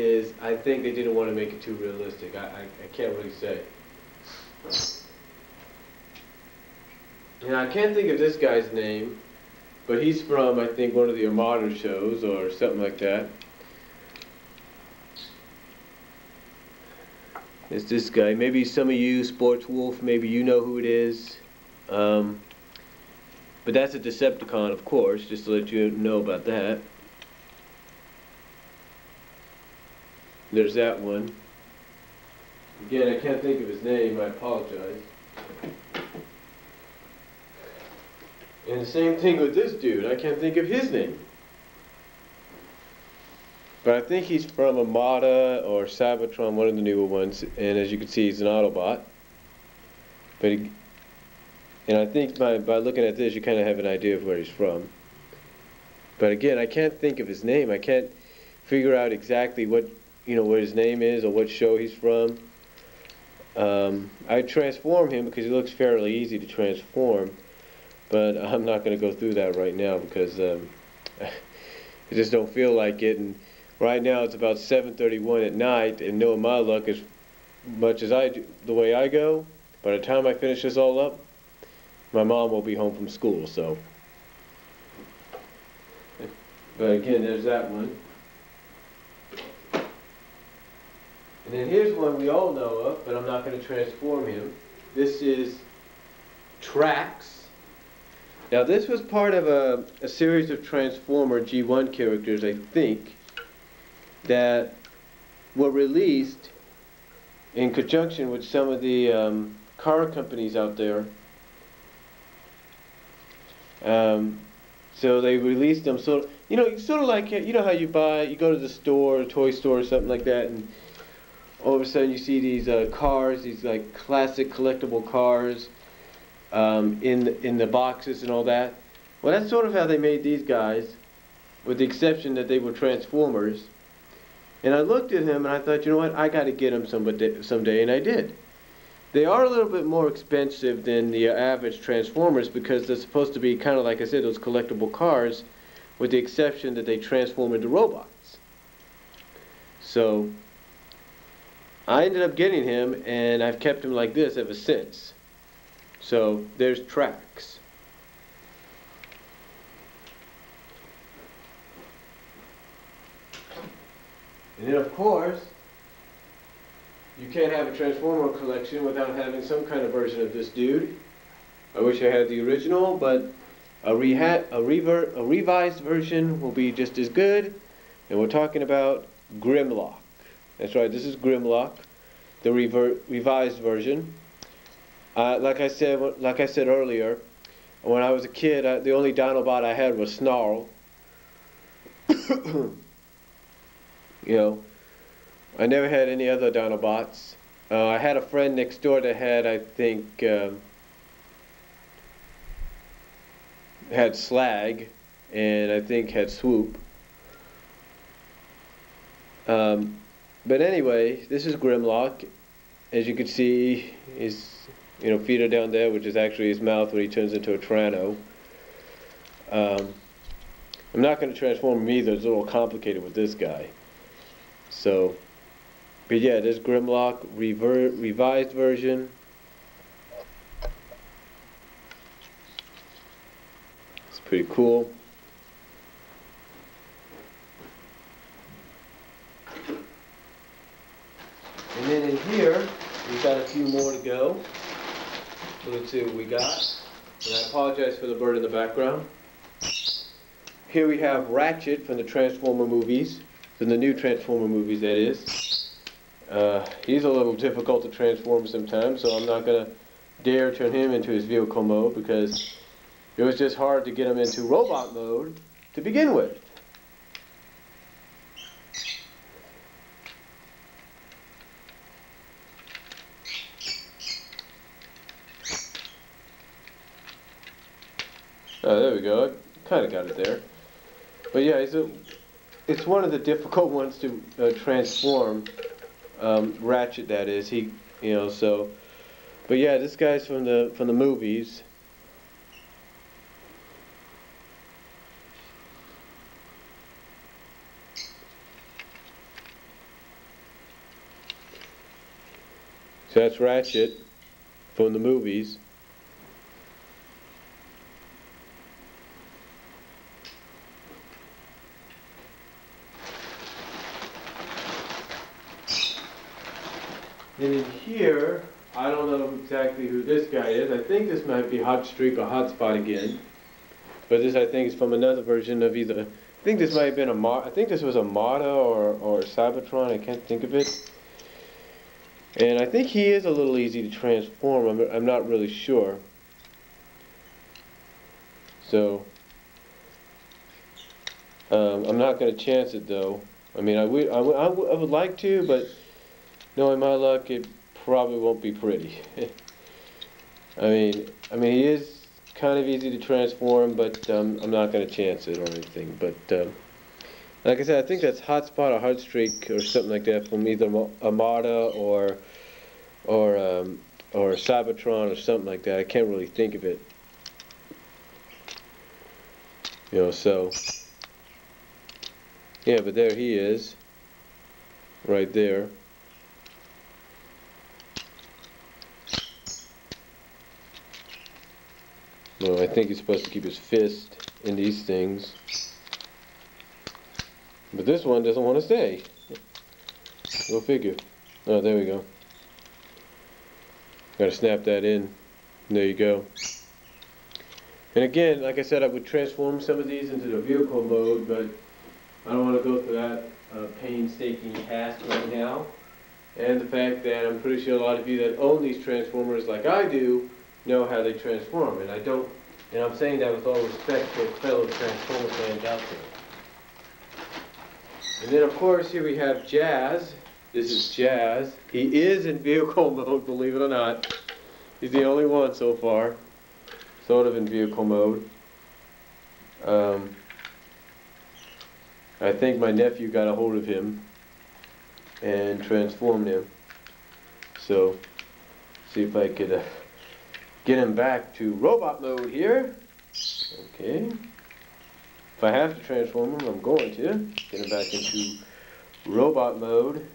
is I think they didn't want to make it too realistic. I can't really say. And I can't think of this guy's name, but he's from, I think, one of the Armada shows or something like that. It's this guy. Maybe some of you, Sports Wolf, maybe you know who it is. But that's a Decepticon, of course, just to let you know about that. There's that one. Again, I can't think of his name, I apologize. And the same thing with this dude, I can't think of his name. But I think he's from Armada or Cybertron, one of the newer ones, and as you can see, he's an Autobot. But and I think by looking at this, you kind of have an idea of where he's from. But again, I can't think of his name. I can't figure out exactly what, what his name is or what show he's from. I transform him because he looks fairly easy to transform, but I'm not going to go through that right now because I just don't feel like it. And right now it's about 7:31 at night, and knowing my luck, as much as I do, the way I go, by the time I finish this all up, my mom will be home from school. So, but again, there's that one. And then here's one we all know of, but I'm not going to transform him. This is Trax. Now this was part of a series of Transformer G1 characters, I think, that were released in conjunction with some of the car companies out there. So they released them sort of like, how you go to the store, a toy store or something like that, and all of a sudden you see these cars, these like classic collectible cars in the boxes and all that. Well, that's sort of how they made these guys, with the exception that they were Transformers. And I looked at him and I thought, you know what, I got to get them someday, and I did. They are a little bit more expensive than the average Transformers because they're supposed to be kind of, like I said, those collectible cars, with the exception that they transform into robots. So I ended up getting him, and I've kept him like this ever since. So there's Trax. And then, of course, you can't have a Transformer collection without having some kind of version of this dude. I wish I had the original, but a revised version will be just as good. And we're talking about Grimlock. That's right, this is Grimlock, the revised version. Like I said earlier, when I was a kid, the only Dinobot I had was Snarl. I never had any other Dinobots. I had a friend next door that had, I think, had Slag, and I think had Swoop. But anyway, this is Grimlock. As you can see, his feet are down there, which is actually his mouth when he turns into a Tyranno. I'm not going to transform him either. It's a little complicated with this guy. So, but yeah, there's Grimlock, revised version. It's pretty cool. And then in here, we've got a few more to go. So let's see what we got. And I apologize for the bird in the background. Here we have Ratchet from the Transformer movies, from the new Transformer movies, that is. He's a little difficult to transform sometimes, so I'm not going to dare turn him into his vehicle mode because it was just hard to get him into robot mode to begin with. Oh, there we go. I kind of got it there. But yeah, it's one of the difficult ones to transform. Ratchet, that is. So. But yeah, this guy's from the movies. So that's Ratchet from the movies. And in here, I don't know exactly who this guy is. I think this might be Hot Streak or Hotspot again. But this, I think, is from another version of either. I think this might have been I think this was a Mata or a Cybertron. I can't think of it. And I think he is a little easy to transform. I'm not really sure. So I'm not going to chance it though. I mean, I would like to, but knowing my luck, it probably won't be pretty. I mean, he is kind of easy to transform, but I'm not going to chance it or anything. But like I said, I think that's Hotspot or Heartstreak or something like that from either Armada or Cybertron or something like that. I can't really think of it. You know, so yeah, but there he is, right there. Well, I think he's supposed to keep his fist in these things. But this one doesn't want to stay. Go figure. Oh, there we go. Gotta snap that in. There you go. And again, like I said, I would transform some of these into the vehicle mode, but I don't want to go through that painstaking task right now. And the fact that I'm pretty sure a lot of you that own these transformers like I do know how they transform, and I don't, and I'm saying that with all respect to fellow Transformer fans out there. And then of course here we have Jazz. This is Jazz. He is in vehicle mode, believe it or not. He's the only one so far, sort of in vehicle mode. I think my nephew got a hold of him and transformed him. So, see if I could get him back to robot mode here. Okay. If I have to transform him, I'm going to get him back into robot mode.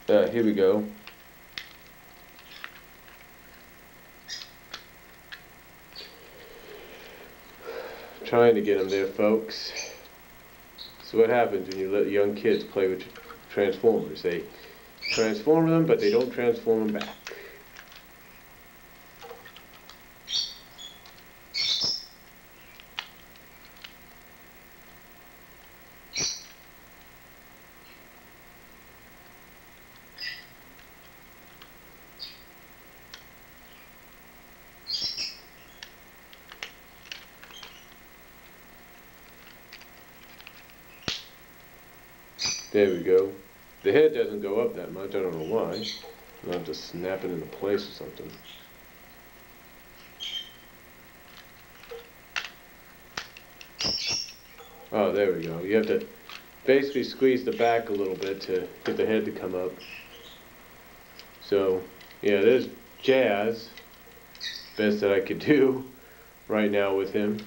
Here we go. Trying to get him there, folks. So what happens when you let young kids play with Transformers? They transform them, but they don't transform them back. There we go. The head doesn't go up that much, I don't know why. I'll just snap it into place or something. Oh, there we go. You have to basically squeeze the back a little bit to get the head to come up. So, yeah, there's Jazz. Best that I could do right now with him.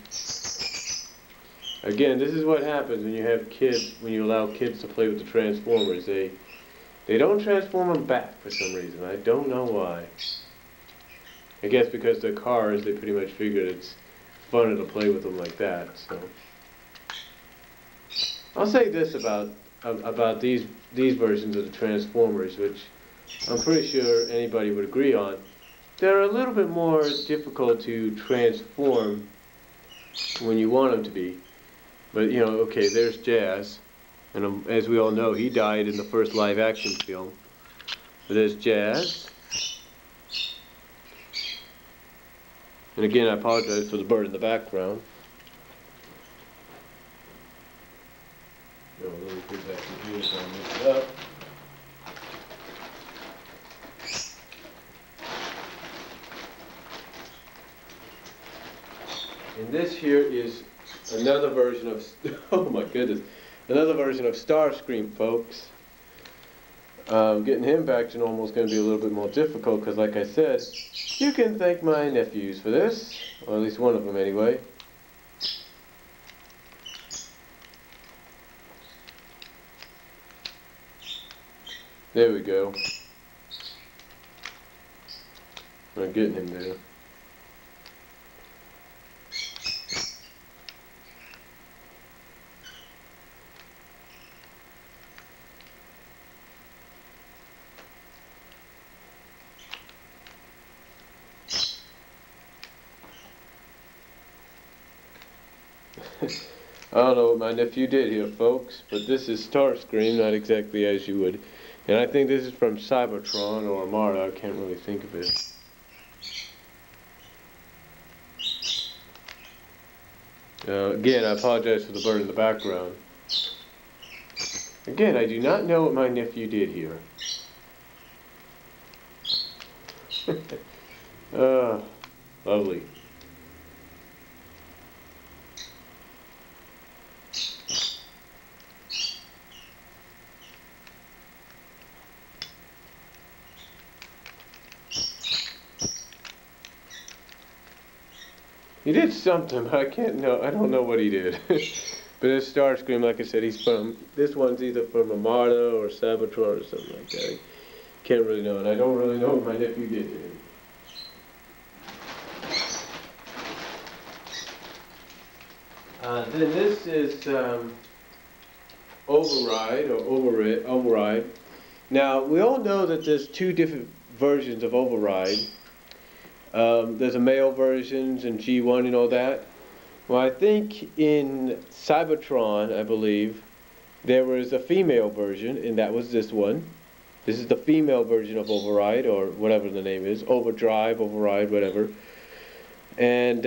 Again, this is what happens when you have kids, when you allow kids to play with the Transformers. They don't transform them back for some reason. I don't know why. I guess because they're cars, they pretty much figured it's funner to play with them like that. So I'll say this about these versions of the Transformers, which I'm pretty sure anybody would agree on. They're a little bit more difficult to transform when you want them to be. But, you know, okay, there's Jazz. And as we all know, he died in the first live-action film. So there's Jazz. And again, I apologize for the bird in the background. Let me put that computer so I mix it up. And this here is another version of, oh my goodness, another version of Starscream, folks. Getting him back to normal is going to be a little bit more difficult because, like I said, you can thank my nephews for this, or at least one of them anyway. There we go. I'm getting him there. I don't know what my nephew did here, folks, but this is Starscream, not exactly as you would. And I think this is from Cybertron or Armada, I can't really think of it. Again, I apologize for the bird in the background. Again, I do not know what my nephew did here. Lovely. He did something, but I don't know what he did. But it's Starscream, like I said, this one's either from Armada or Cybertron or something like that. I can't really know, and I don't really know what my nephew did to him. Then this is Override. Now, we all know that there's two different versions of Override. There's a male versions and G1 and all that. Well, I think in Cybertron, I believe, there was a female version, and that was this one. This is the female version of Override, or whatever the name is. Overdrive, Override, whatever. And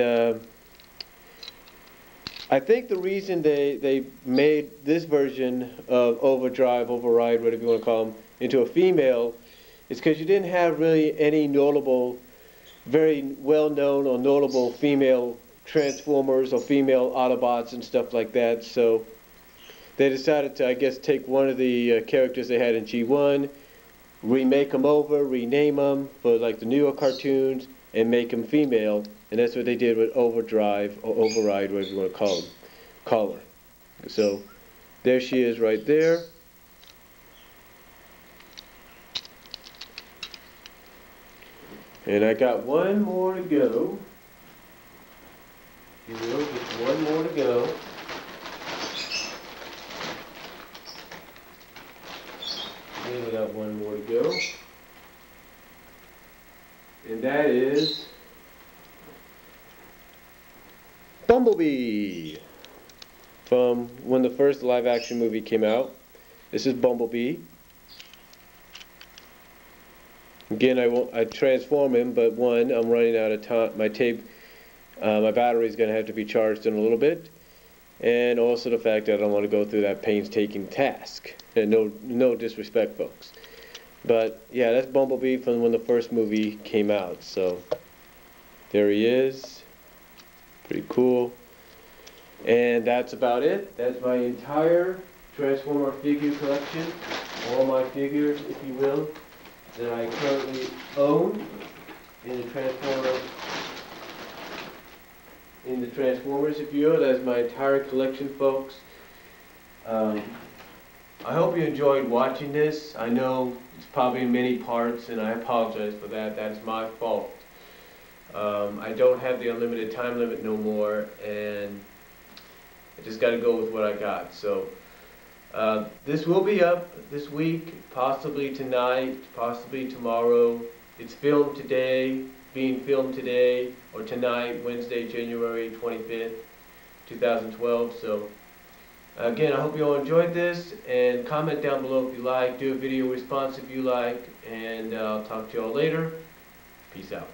I think the reason they made this version of Overdrive, Override, whatever you want to call them, into a female is because you didn't have really any notable, very well-known or notable female Transformers or female Autobots and stuff like that. So they decided to, I guess, take one of the characters they had in G1, remake them over, rename them for like the newer cartoons, and make them female. And that's what they did with Overdrive or Override, whatever you want to call her. So there she is right there. And I got one more to go. You will, just one more to go. And we got one more to go. And that is Bumblebee. From when the first live action movie came out. This is Bumblebee. Again, I transform him, but one, I'm running out of time. My battery is going to have to be charged in a little bit, and also the fact that I don't want to go through that painstaking task. And no disrespect, folks. But yeah, that's Bumblebee from when the first movie came out. So there he is. Pretty cool. And that's about it. That's my entire Transformer figure collection. All my figures, if you will, that I currently own in the Transformers, if you will. That's my entire collection, folks. I hope you enjoyed watching this. I know it's probably in many parts, and I apologize for that. That's my fault. I don't have the unlimited time limit no more, and I just got to go with what I got. So this will be up this week, possibly tonight, possibly tomorrow. It's filmed today, being filmed today or tonight, Wednesday, January 25th, 2012. So again, I hope you all enjoyed this, and comment down below if you like, do a video response if you like, and I'll talk to you all later. Peace out.